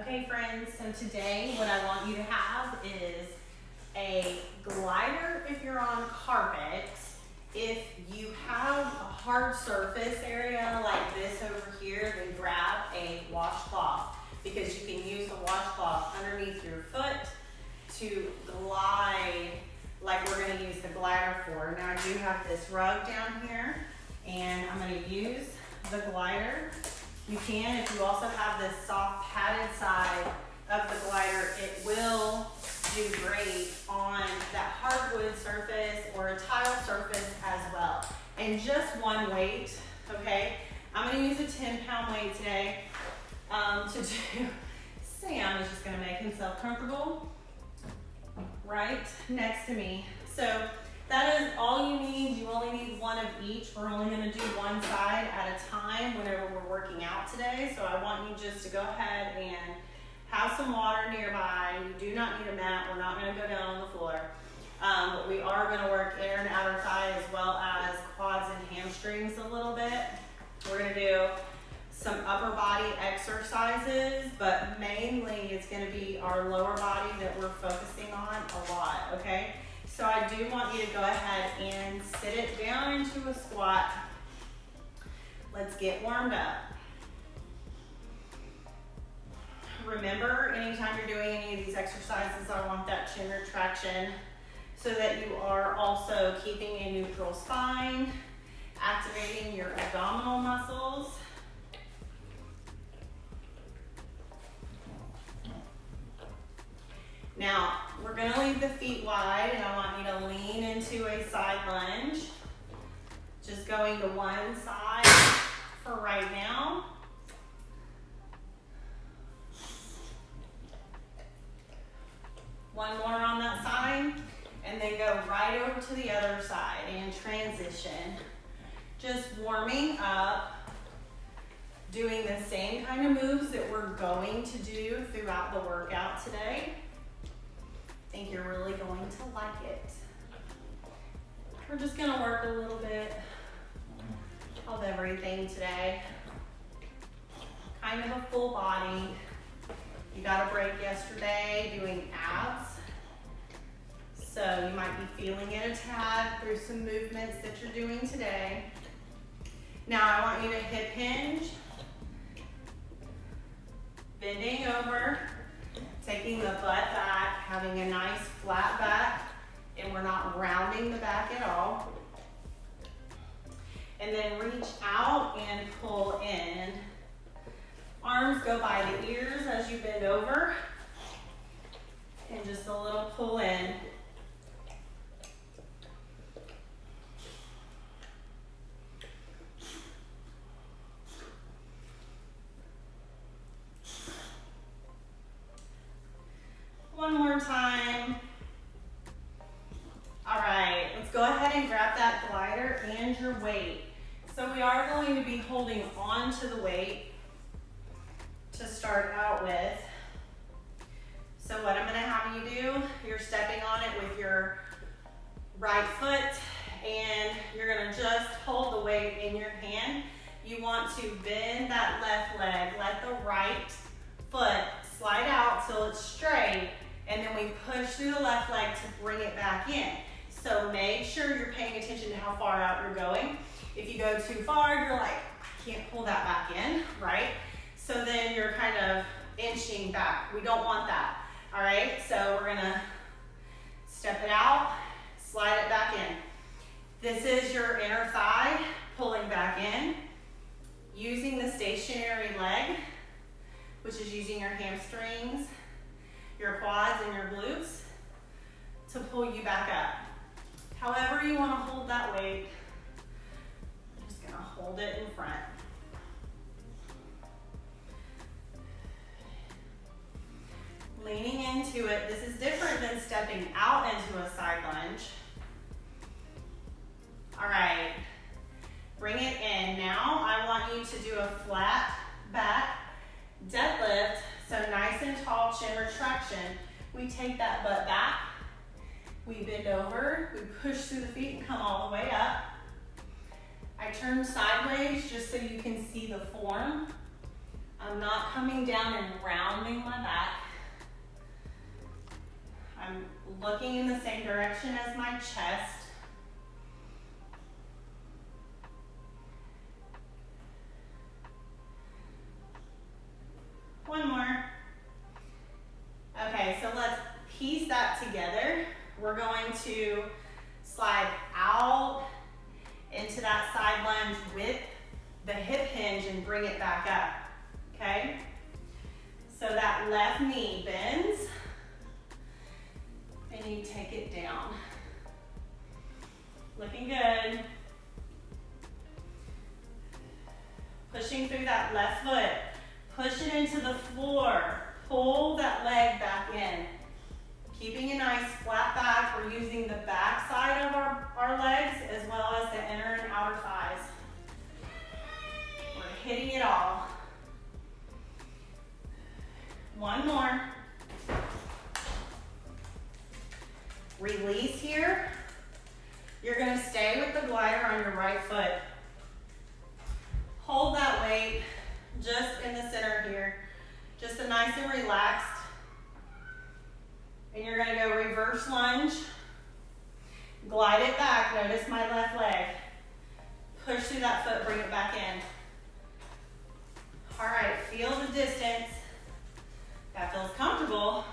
Okay friends, so today what I want you to have is a glider if you're on carpet. If you have a hard surface area like this over here, then grab a washcloth because you can use the washcloth underneath your foot to glide like we're going to use the glider for. Now I do have this rug down here and I'm going to use the glider. You can, if you also have this soft padded side of the glider, it will do great on that hardwood surface or a tile surface as well. And just one weight, okay? I'm gonna use a 10-pound weight today to do. Sam is just gonna make himself comfortable right next to me. So that is all you need. You only need one of each. We're only gonna do one side at a time whenever we're working out today. So I want you just to go ahead and have some water nearby. You do not need a mat. We're not gonna go down on the floor. But we are gonna work inner and outer thigh as well as quads and hamstrings a little bit. We're gonna do some upper body exercises, but mainly it's gonna be our lower body that we're focusing on a lot, okay? So I do want you to go ahead and sit it down into a squat. Let's get warmed up. Remember, anytime you're doing any of these exercises, I want that chin retraction so that you are also keeping a neutral spine, activating your abdominal muscles. Now, we're gonna leave the feet wide and I want you to lean into a side lunge. Just going to one side for right now. One more on that side, and then go right over to the other side and transition. Just warming up, doing the same kind of moves that we're going to do throughout the workout today. I think you're really going to like it. We're just gonna work a little bit of everything today. Kind of a full body. You got a break yesterday doing abs. So you might be feeling it a tad through some movements that you're doing today. Now I want you to hip hinge. Bending over. Taking the butt back, having a nice flat back, and we're not rounding the back at all. And then reach out and pull in. Arms go by the ears as you bend over, and just a little pull in. One more time. All right, let's go ahead and grab that glider and your weight. So we are going to be holding on to the weight to start out with. So what I'm gonna have you do, you're stepping on it with your right foot and you're gonna just hold the weight in your hand. You want to bend that left leg, let the right foot slide out till it's straight, and then we push through the left leg to bring it back in. So make sure you're paying attention to how far out you're going. If you go too far, you're like, I can't pull that back in, right? So then you're kind of inching back. We don't want that, all right? So we're gonna step it out, slide it back in. This is your inner thigh, pulling back in, using the stationary leg, which is using your hamstrings, your quads and your glutes to pull you back up. However you want to hold that weight, I'm just going to hold it in front. Leaning into it. This is different than stepping out into a side lunge. All right, bring it in. Now I want you to do a flat back deadlift. So nice and tall chin retraction. We take that butt back, we bend over, we push through the feet and come all the way up. I turn sideways just so you can see the form I'm not coming down and rounding my back. I'm looking in the same direction as my chest. One more. Okay, so let's piece that together. We're going to slide out into that side lunge with the hip hinge and bring it back up, okay? So that left knee bends and you take it down. Looking good. Pushing through that left foot. Push it into the floor. Pull that leg back in. Keeping a nice flat back. We're using the back side of our legs as well as the inner and outer thighs. We're hitting it all. One more. Release here. You're going to stay with the glider on your right foot. Hold that weight just in the center here. Just a nice and relaxed. And you're going to go reverse lunge. Glide it back. Notice my left leg. Push through that foot, bring it back in. All right, feel the distance. That feels comfortable.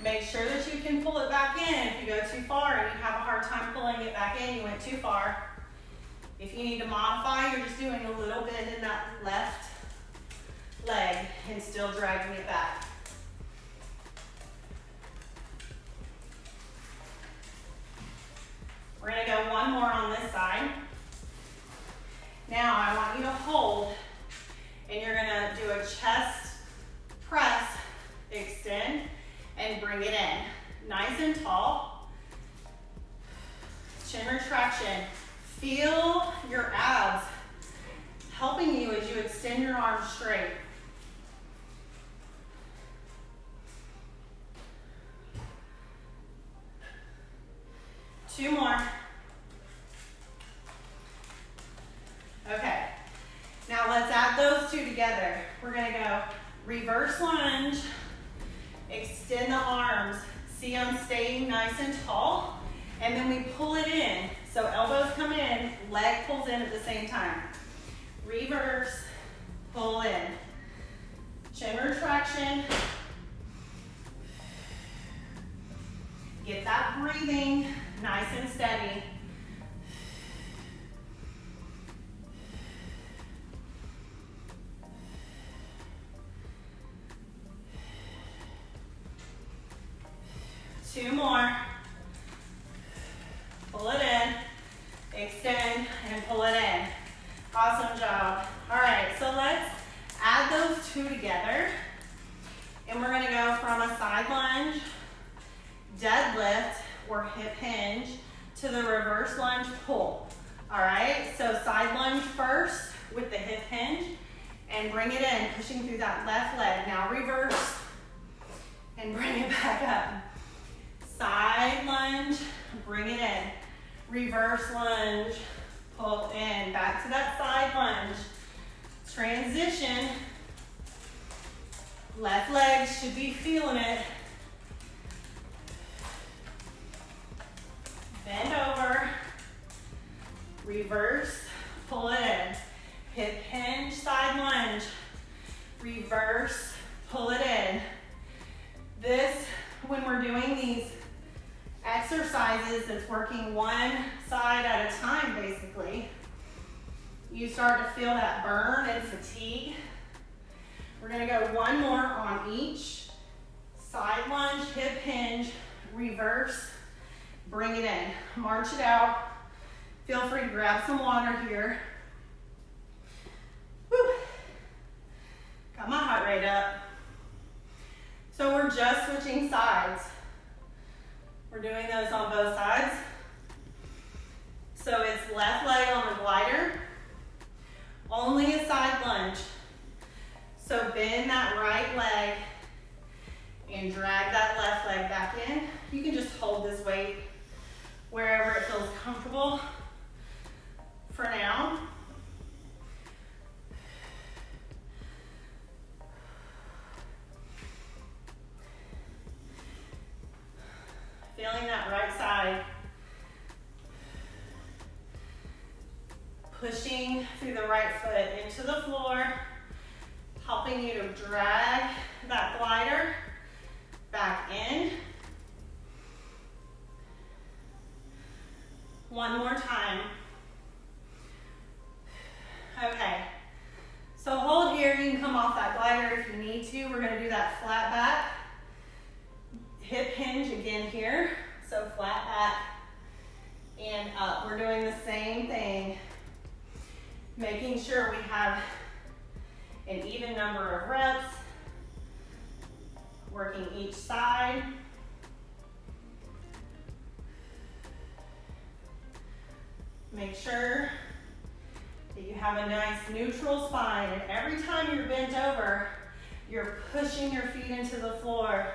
Make sure that you can pull it back in. If you go too far and you have a hard time pulling it back in, you went too far. If you need to modify, you're just doing a little bit in that left leg and still dragging it back. We're going to go one more on this side. Now I want you to hold, and you're going to do a chest press, extend, and bring it in. Nice and tall. Chin retraction. Feel your abs helping you as you extend your arms straight. Two more. Okay, now let's add those two together. We're gonna go reverse lunge, extend the arms. See, I'm staying nice and tall, and then we pull it in. So elbows come in, leg pulls in at the same time. Reverse, pull in. Chin retraction. Get that breathing nice and steady. Two more. Pull it in, extend, and pull it in. Awesome job. All right, so let's add those two together. And we're gonna go from a side lunge, deadlift, or hip hinge, to the reverse lunge pull. All right, so side lunge first with the hip hinge, and bring it in, pushing through that left leg. Now reverse, and bring it back up. Side lunge, bring it in. Reverse lunge, pull in. Back to that side lunge. Transition. Left leg should be feeling it. Bend over. Reverse, pull it in. Hip hinge, side lunge. Reverse, pull it in. This, when we're doing these exercises, it's working one side at a time, basically. You start to feel that burn and fatigue. We're gonna go one more on each. Side lunge, hip hinge, reverse, bring it in. March it out. Feel free to grab some water here. Whew. Got my heart rate up. So we're just switching sides. We're doing those on both sides. So it's left leg on the glider, only a side lunge. So bend that right leg and drag that left leg back in. You can just hold this weight wherever it feels comfortable for now. feeling that right side. Pushing through the right foot into the floor, helping you to drag that glider back in. One more time. Okay, so hold here. You can come off that glider if you need to. We're gonna do that flat back. Hip hinge again here. So flat back and up. We're doing the same thing. Making sure we have an even number of reps. Working each side. Make sure that you have a nice neutral spine, and every time you're bent over, you're pushing your feet into the floor,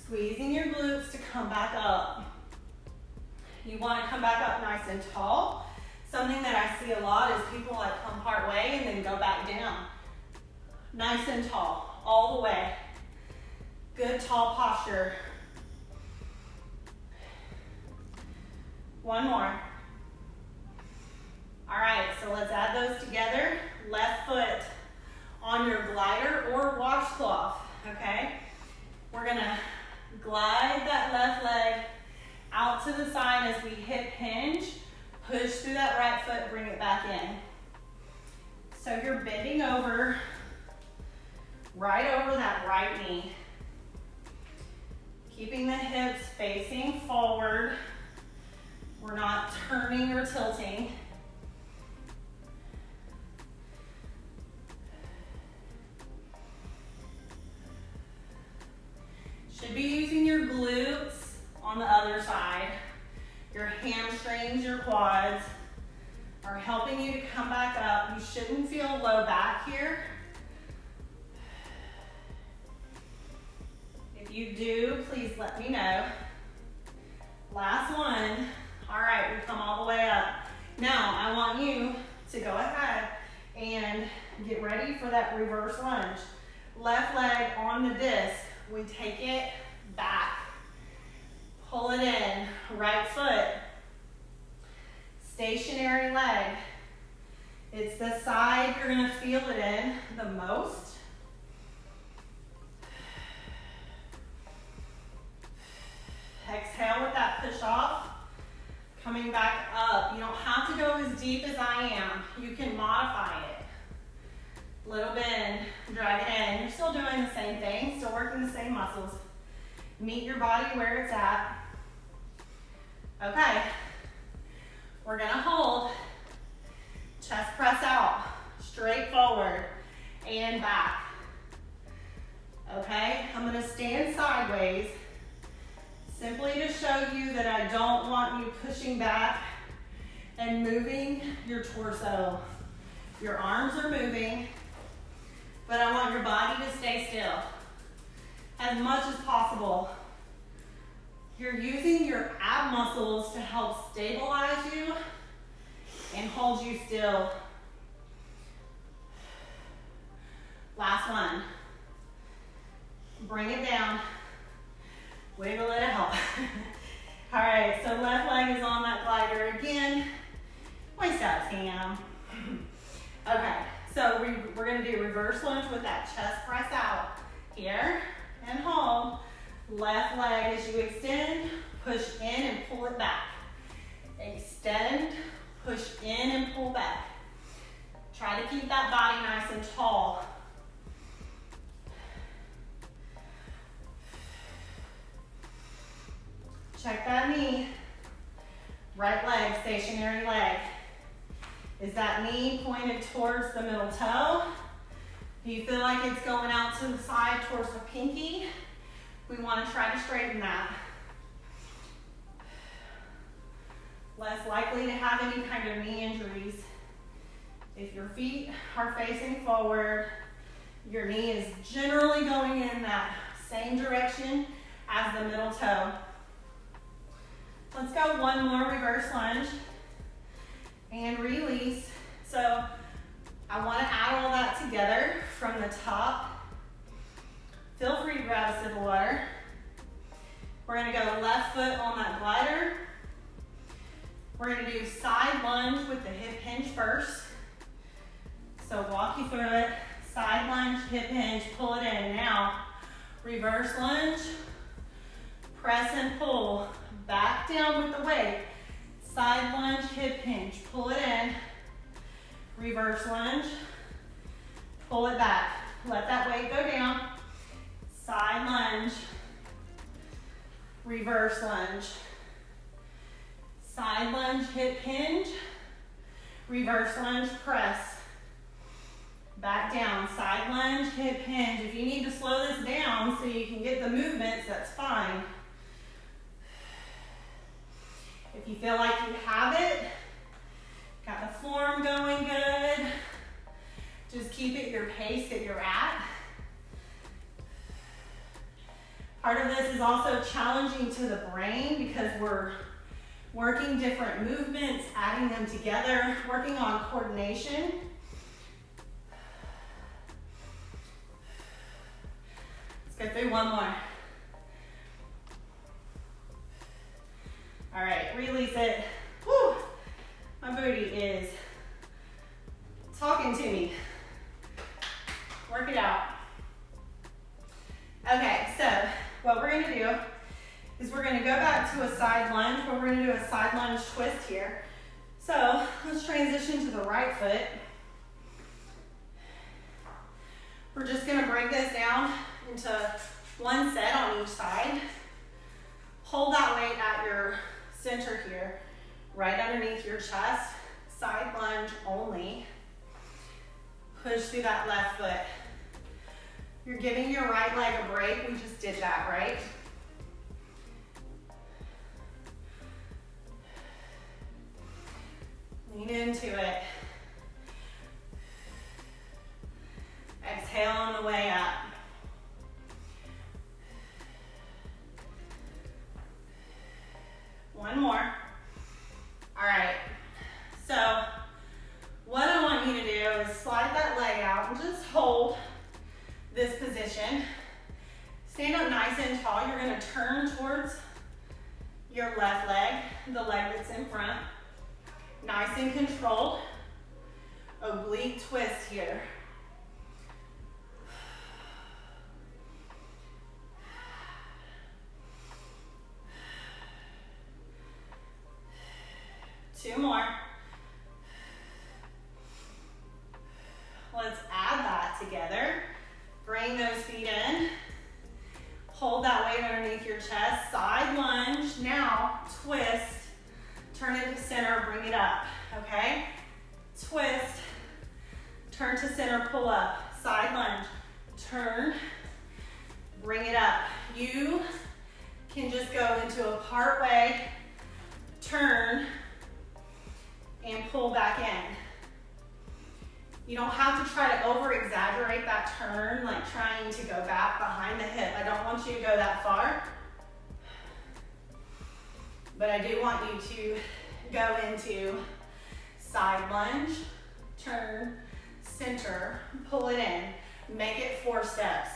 squeezing your glutes to come back up. You want to come back up nice and tall. Something that I see a lot is people like come part way and then go back down. Nice and tall, all the way. Good tall posture. One more. All right, so let's add those together. Left foot on your glider or washcloth, okay? We're gonna glide that left leg out to the side as we hip hinge. Push through that right foot, bring it back in. So you're bending over, right over that right knee. Keeping the hips facing forward. We're not turning or tilting. Should be using your glutes on the other side. Your hamstrings, your quads are helping you to come back up. You shouldn't feel low back here. If you do, please let me know. Last one. All right, we come all the way up. Now, I want you to go ahead and get ready for that reverse lunge. Left leg on the disc. We take it back. Pull it in. Right foot. Stationary leg. It's the side you're going to feel it in the most. Exhale with that push off. Coming back up. You don't have to go as deep as I am. You can modify it. Little bend, drag it in. You're still doing the same thing, still working the same muscles. Meet your body where it's at. Okay. We're gonna hold. Chest press out, straight forward and back. Okay, I'm gonna stand sideways. Simply to show you that I don't want you pushing back and moving your torso. Your arms are moving, but I want your body to stay still as much as possible. You're using your ab muscles to help stabilize you and hold you still. Last one. Bring it down. Wiggle it out. All right, so left leg is on that glider again. Waist out, Tam. Okay, so we're gonna do reverse lunge with that chest press out. Here, and hold. Left leg as you extend, push in and pull it back. Extend, push in and pull back. Try to keep that body nice and tall. Check that knee. Right leg, stationary leg. Is that knee pointed towards the middle toe? Do you feel like it's going out to the side towards the pinky? We want to try to straighten that. Less likely to have any kind of knee injuries. If your feet are facing forward, your knee is generally going in that same direction as the middle toe. Let's go one more reverse lunge and release. So I want to add all that together from the top. Feel free to grab a sip of water. We're gonna go left foot on that glider. We're gonna do side lunge with the hip hinge first. So walk you through it. Side lunge, hip hinge, pull it in. Now, reverse lunge, press and pull. Back down with the weight. Side lunge, hip hinge, pull it in. Reverse lunge, pull it back. Let that weight go down. Side lunge, reverse lunge. Side lunge, hip hinge, reverse lunge, press. Back down, side lunge, hip hinge. If you need to slow this down so you can get the movements, that's fine. If you feel like you have it, got the form going good, just keep it your pace that you're at. Part of this is also challenging to the brain because we're working different movements, adding them together, working on coordination. Let's go through one more. All right, release it. Woo! My booty is talking to me. Work it out. Okay, so what we're gonna do is we're gonna go back to a side lunge, but we're gonna do a side lunge twist here. So let's transition to the right foot. We're just gonna break this down into one set on each side. Hold that weight at your center here, right underneath your chest. Side lunge only. Push through that left foot. You're giving your right leg a break. We just did that, right? Lean into it. Exhale on the way up. One more. All right. So what I want you to do is slide that leg out and just hold this position. Stand up nice and tall. You're going to turn towards your left leg, the leg that's in front. Nice and controlled. Oblique twist here. Two more. Let's add that together. Bring those feet in. Hold that weight underneath your chest. Side lunge. Now twist. Turn it to center. Bring it up. Okay? Twist. Turn to center. Pull up. Side lunge. Turn. Bring it up. You can just go into a part way. Turn. And pull back in. You don't have to try to over-exaggerate that turn, like trying to go back behind the hip. I don't want you to go that far. But I do want you to go into side lunge, turn, center, pull it in. Make it 4 steps.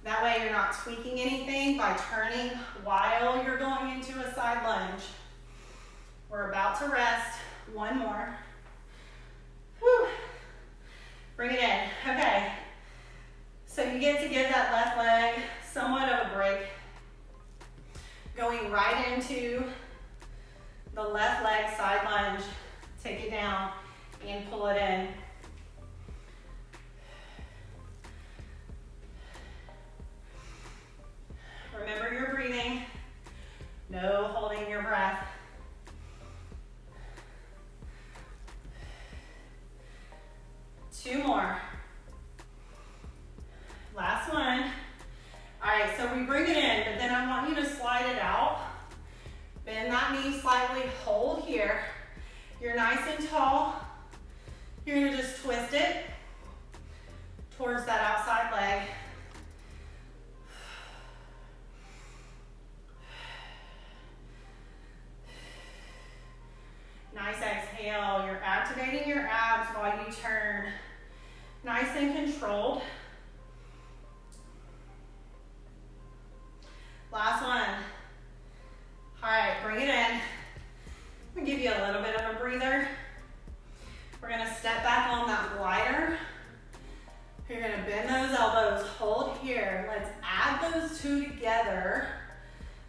That way you're not tweaking anything by turning while you're going into a side lunge. We're about to rest. One more. Whew. Bring it in. Okay. So you get to give that left leg somewhat of a break. Going right into the left leg side lunge. Take it down and pull it in. Remember your breathing. No holding your breath. Two more. Last one. All right, so we bring it in, but then I want you to slide it out. Bend that knee slightly, hold here. You're nice and tall. You're gonna just twist it towards that outside leg. Nice exhale. You're activating your abs while you turn. Nice and controlled. Last bend those elbows, hold here. Let's add those two together.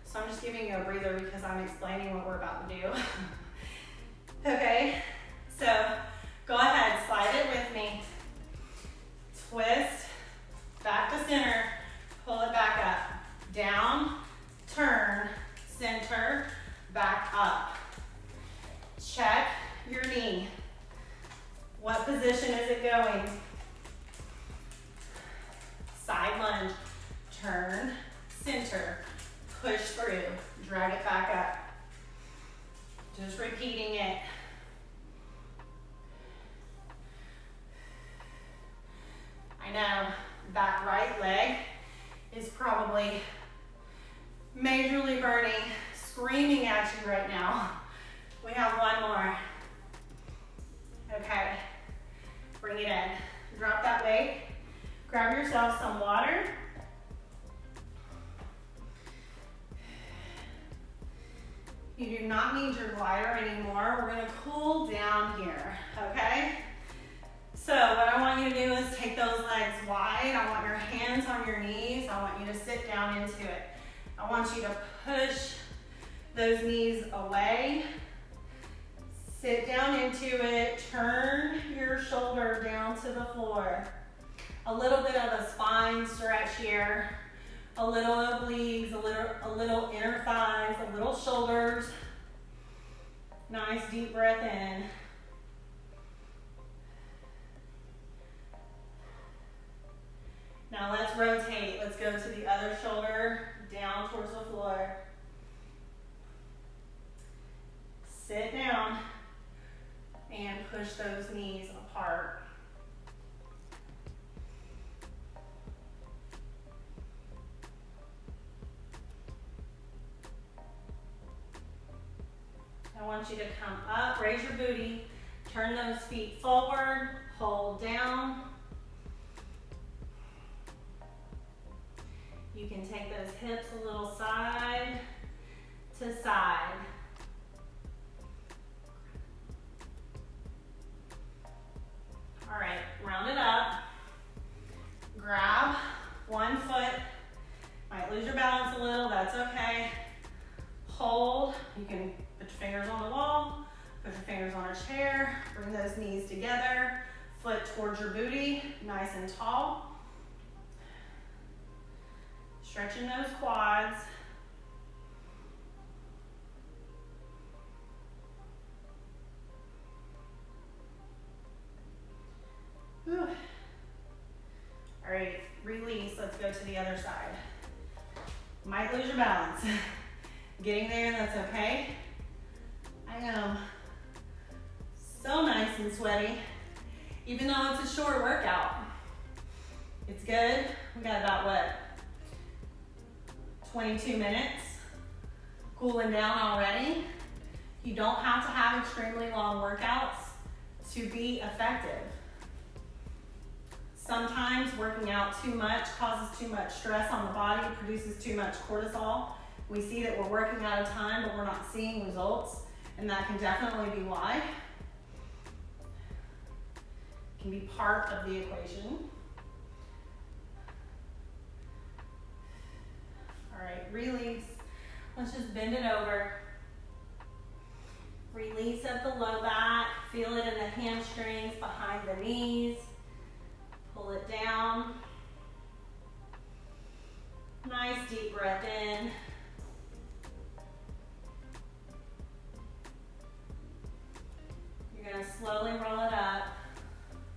So I'm just giving you a breather because I'm explaining what we're about to do. Okay, so go ahead, slide it with me. Twist, back to center, pull it back up. Down, turn, center, back up. Check your knee. What position is it going? Side lunge, turn, center, push through, drag it back up. Just repeating it. I know that right leg is probably majorly burning, screaming at you right now. We have one more. Okay, bring it in. Drop that weight. Grab yourself some water. You do not need your glider anymore. We're gonna cool down here, okay? So what I want you to do is take those legs wide. I want your hands on your knees. I want you to sit down into it. I want you to push those knees away. Sit down into it. Turn your shoulder down to the floor. A little bit of a spine stretch here. A little obliques, a little inner thighs, a little shoulders. Nice deep breath in. Now let's rotate. Let's go to the other shoulder, down towards the floor. Sit down and push those knees apart. I want you to come up, raise your booty, turn those feet forward, hold down. You can take those hips a little side to side. All right, round it up. Grab one foot. Might lose your balance a little, that's okay. Hold. You can put your fingers on the wall, put your fingers on a chair, bring those knees together, foot towards your booty, nice and tall. Stretching those quads. Whew. All right, release. Let's go to the other side. Might lose your balance. Getting there, that's okay. I am so nice and sweaty, even though it's a short workout. It's good. We got about what? 22 minutes. Cooling down already. You don't have to have extremely long workouts to be effective. Sometimes working out too much causes too much stress on the body, produces too much cortisol. We see that we're working out of time, but we're not seeing results, and that can definitely be why. It can be part of the equation. All right, release. Let's just bend it over. Release at the low back. Feel it in the hamstrings, behind the knees. Pull it down. Nice deep breath in. You're gonna slowly roll it up.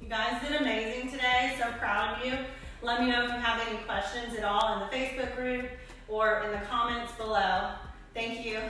You guys did amazing today, so proud of you. Let me know if you have any questions at all in the Facebook group or in the comments below. Thank you.